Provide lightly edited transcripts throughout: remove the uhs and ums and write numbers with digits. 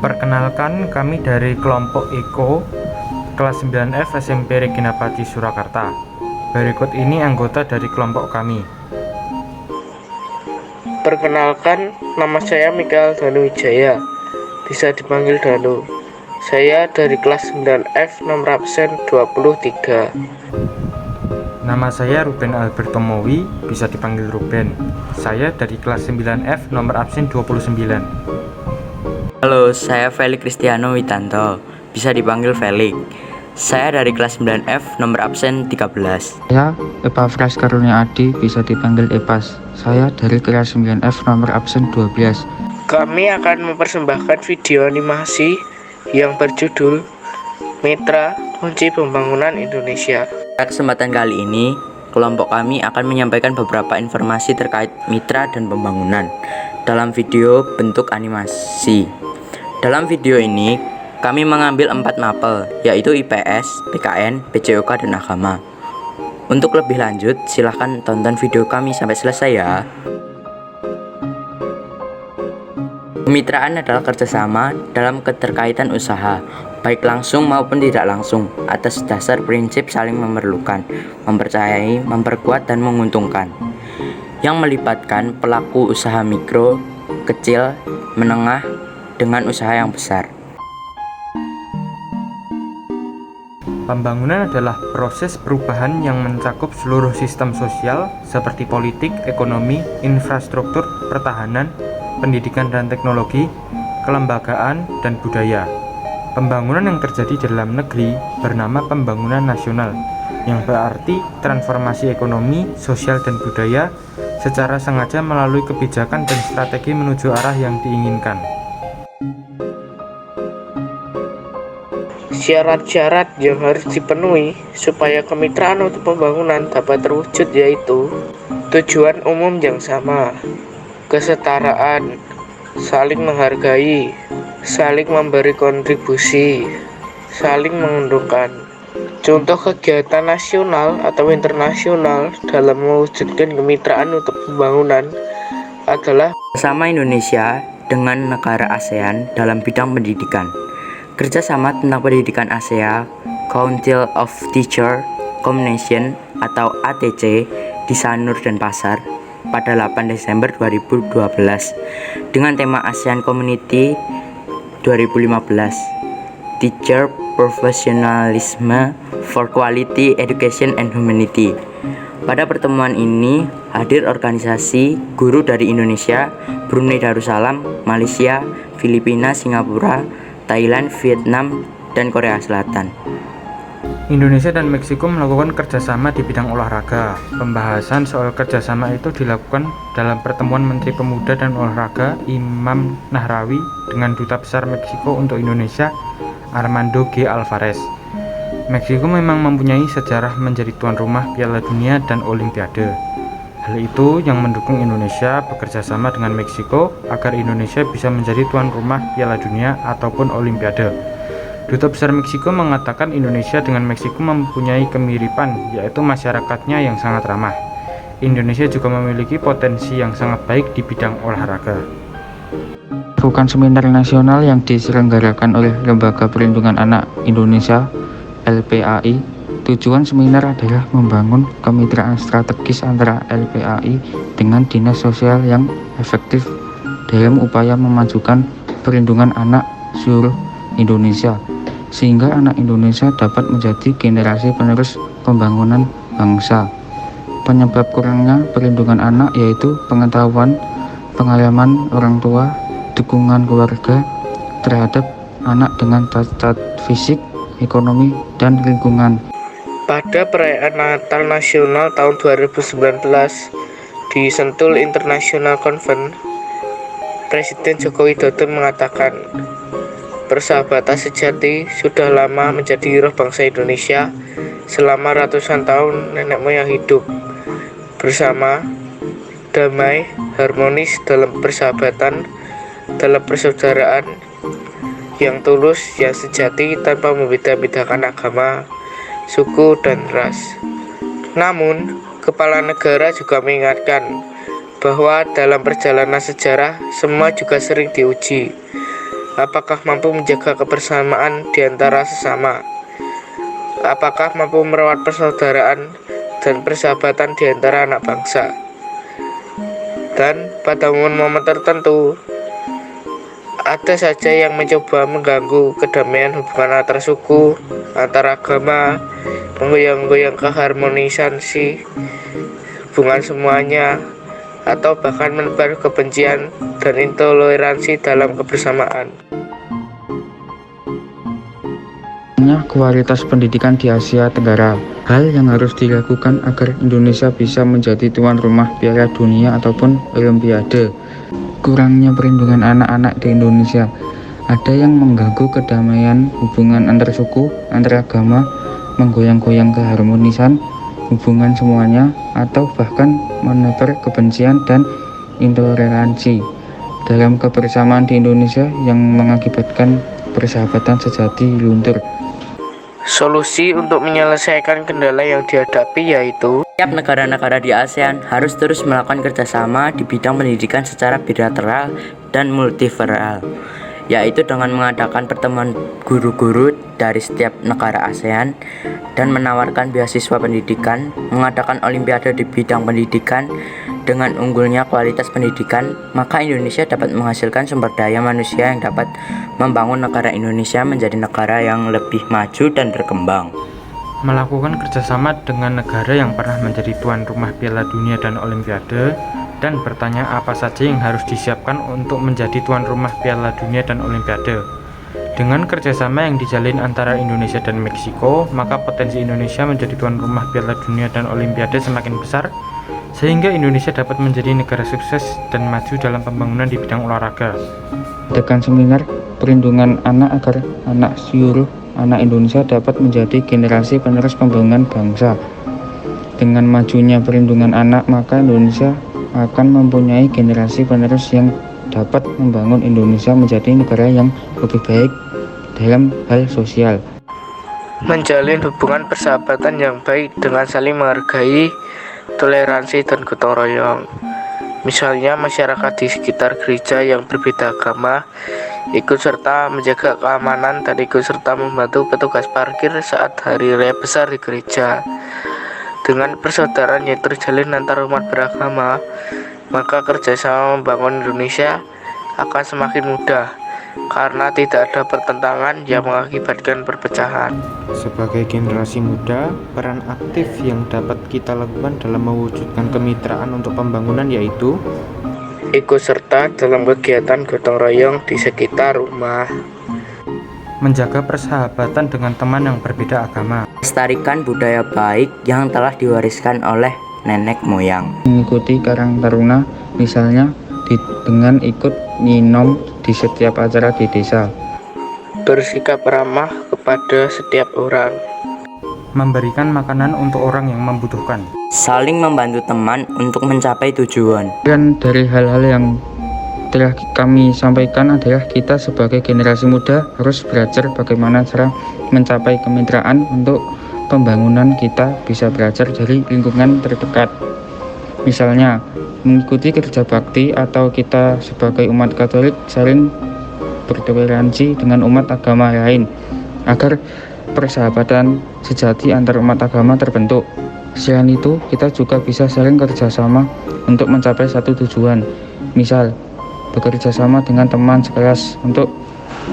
Perkenalkan, kami dari kelompok Eko kelas 9F SMP Regina Paci Surakarta. Berikut ini anggota dari kelompok kami. Perkenalkan, nama saya Mikael Danu Wijaya, bisa dipanggil Danu. Saya dari kelas 9F nomor absen 23. Nama saya Ruben Alberto Mowi, bisa dipanggil Ruben. Saya dari kelas 9F nomor absen 29. Halo, saya Felix Kristiano Witanto, bisa dipanggil Felix. Saya dari kelas 9F nomor absen 13. Saya Epafras Karunia Adi, bisa dipanggil Epas. Saya dari kelas 9F nomor absen 12. Kami akan mempersembahkan video animasi yang berjudul Mitra Kunci Pembangunan Indonesia. Pada kesempatan kali ini, kelompok kami akan menyampaikan beberapa informasi terkait mitra dan pembangunan dalam video bentuk animasi. Dalam video ini, kami mengambil 4 mapel, yaitu IPS, PKN, PJOK, dan Agama. Untuk lebih lanjut, silahkan tonton video kami sampai selesai ya. Kemitraan adalah kerjasama dalam keterkaitan usaha, baik langsung maupun tidak langsung, atas dasar prinsip saling memerlukan, mempercayai, memperkuat, dan menguntungkan, yang melibatkan pelaku usaha mikro, kecil, menengah, dengan usaha yang besar. Pembangunan adalah proses perubahan yang mencakup seluruh sistem sosial seperti politik, ekonomi, infrastruktur, pertahanan, pendidikan dan teknologi, kelembagaan, dan budaya. Pembangunan yang terjadi di dalam negeri bernama pembangunan nasional, yang berarti transformasi ekonomi, sosial, dan budaya secara sengaja melalui kebijakan dan strategi menuju arah yang diinginkan. Syarat-syarat yang harus dipenuhi supaya kemitraan untuk pembangunan dapat terwujud yaitu tujuan umum yang sama, kesetaraan, saling menghargai, saling memberi kontribusi, saling menguntungkan. Contoh kegiatan nasional atau internasional dalam mewujudkan kemitraan untuk pembangunan adalah Bersama Indonesia dengan negara ASEAN dalam bidang pendidikan. Kerjasama tentang pendidikan ASEA, Council of Teacher Combination atau ATC di Sanur dan Pasar pada 8 Desember 2012 dengan tema ASEAN Community 2015 Teacher Professionalism for Quality Education and Humanity. Pada pertemuan ini hadir organisasi guru dari Indonesia, Brunei Darussalam, Malaysia, Filipina, Singapura, Thailand, Vietnam, dan Korea Selatan. Indonesia dan Meksiko melakukan kerjasama di bidang olahraga. Pembahasan soal kerjasama itu dilakukan dalam pertemuan Menteri Pemuda dan Olahraga Imam Nahrawi dengan Duta Besar Meksiko untuk Indonesia, Armando G. Alvarez. Meksiko memang mempunyai sejarah menjadi tuan rumah Piala Dunia dan Olimpiade. Hal itu yang mendukung Indonesia bekerja sama dengan Meksiko agar Indonesia bisa menjadi tuan rumah Piala Dunia ataupun Olimpiade. Duta Besar Meksiko mengatakan Indonesia dengan Meksiko mempunyai kemiripan, yaitu masyarakatnya yang sangat ramah. Indonesia juga memiliki potensi yang sangat baik di bidang olahraga. Bukan seminar nasional yang diselenggarakan oleh Lembaga Perlindungan Anak Indonesia LPAI. Tujuan seminar adalah membangun kemitraan strategis antara LPAI dengan dinas sosial yang efektif dalam upaya memajukan perlindungan anak seluruh Indonesia, sehingga anak Indonesia dapat menjadi generasi penerus pembangunan bangsa. Penyebab kurangnya perlindungan anak yaitu pengetahuan, pengalaman orang tua, dukungan keluarga terhadap anak dengan cacat fisik, ekonomi, dan lingkungan. pada perayaan Natal Nasional tahun 2019 di Sentul International Conference, Presiden Joko Widodo mengatakan, persahabatan sejati sudah lama menjadi roh bangsa Indonesia selama ratusan tahun nenek moyang hidup bersama, damai, harmonis dalam persahabatan, dalam persaudaraan yang tulus, yang sejati tanpa membeda-bedakan agama, suku, dan ras. Namun, Kepala Negara juga mengingatkan bahwa dalam perjalanan sejarah semua juga sering diuji. Apakah mampu menjaga kebersamaan di antara sesama? Apakah mampu merawat persaudaraan dan persahabatan di antara anak bangsa? Dan pada momen-momen tertentu, ada saja yang mencoba mengganggu kedamaian hubungan antar suku, antar agama, menggoyang-goyang keharmonisan hubungan semuanya, atau bahkan menebar kebencian dan intoleransi dalam kebersamaan. Kualitas pendidikan di Asia Tenggara. Hal yang harus dilakukan agar Indonesia bisa menjadi tuan rumah Piala Dunia ataupun Olimpiade. Kurangnya perlindungan anak-anak di Indonesia. Ada yang mengganggu kedamaian hubungan antar suku, antar agama, menggoyang-goyang keharmonisan hubungan semuanya, atau bahkan menebar kebencian dan intoleransi dalam kebersamaan di Indonesia yang mengakibatkan persahabatan sejati luntur. Solusi untuk menyelesaikan kendala yang dihadapi yaitu Setiap negara-negara di ASEAN harus terus melakukan kerjasama di bidang pendidikan secara bilateral dan multilateral, yaitu dengan mengadakan pertemuan guru-guru dari setiap negara ASEAN dan menawarkan beasiswa pendidikan, mengadakan olimpiade di bidang pendidikan. Dengan unggulnya kualitas pendidikan, maka Indonesia dapat menghasilkan sumber daya manusia yang dapat membangun negara Indonesia menjadi negara yang lebih maju dan berkembang. Melakukan kerjasama dengan negara yang pernah menjadi tuan rumah Piala Dunia dan Olimpiade, dan bertanya apa saja yang harus disiapkan untuk menjadi tuan rumah Piala Dunia dan Olimpiade. Dengan kerjasama yang dijalin antara Indonesia dan Meksiko, maka potensi Indonesia menjadi tuan rumah Piala Dunia dan Olimpiade semakin besar, sehingga Indonesia dapat menjadi negara sukses dan maju dalam pembangunan di bidang olahraga. Adakan seminar perlindungan anak agar seluruh anak Indonesia dapat menjadi generasi penerus pembangunan bangsa. Dengan majunya perlindungan anak, maka Indonesia akan mempunyai generasi penerus yang dapat membangun Indonesia menjadi negara yang lebih baik dalam hal sosial. menjalin hubungan persahabatan yang baik dengan saling menghargai, toleransi, dan gotong royong. Misalnya masyarakat di sekitar gereja yang berbeda agama ikut serta menjaga keamanan dan ikut serta membantu petugas parkir saat hari raya besar di gereja. Dengan persaudaraan yang terjalin antar umat beragama, maka kerjasama membangun Indonesia akan semakin mudah karena tidak ada pertentangan yang mengakibatkan perpecahan. Sebagai generasi muda, peran aktif yang dapat kita lakukan dalam mewujudkan kemitraan untuk pembangunan yaitu Ikut serta dalam kegiatan gotong royong di sekitar rumah, menjaga persahabatan dengan teman yang berbeda agama, Lestarikan budaya baik yang telah diwariskan oleh nenek moyang. Mengikuti Karang Taruna, misalnya dengan ikut nyinom di setiap acara di desa. bersikap ramah kepada setiap orang, memberikan makanan untuk orang yang membutuhkan, Saling membantu teman untuk mencapai tujuan. Dan dari hal-hal yang telah kami sampaikan adalah kita sebagai generasi muda harus belajar bagaimana cara mencapai kemitraan untuk pembangunan. Kita bisa belajar dari lingkungan terdekat, misalnya mengikuti kerja bakti, atau kita sebagai umat Katolik saling bertoleransi dengan umat agama lain agar persahabatan sejati antar umat agama terbentuk. Selain itu, kita juga bisa saling kerjasama untuk mencapai satu tujuan, misal bekerja sama dengan teman sekelas untuk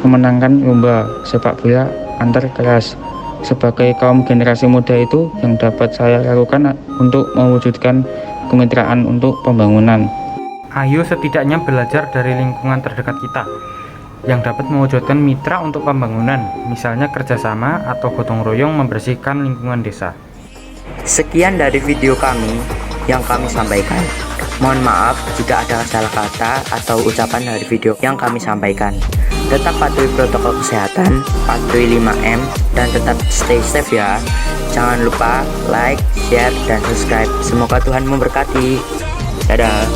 memenangkan lomba sepak bola antar kelas. Sebagai kaum generasi muda itu yang dapat saya lakukan untuk mewujudkan kemitraan untuk pembangunan. Ayo setidaknya belajar dari lingkungan terdekat kita yang dapat mewujudkan mitra untuk pembangunan, misalnya kerjasama atau gotong royong membersihkan lingkungan desa. Sekian dari video kami yang kami sampaikan. Mohon maaf jika ada salah kata atau ucapan dari video yang kami sampaikan. Tetap patuhi protokol kesehatan, patuhi 5M, dan tetap stay safe ya. Jangan lupa like, share, dan subscribe. Semoga Tuhan memberkati. Dadah.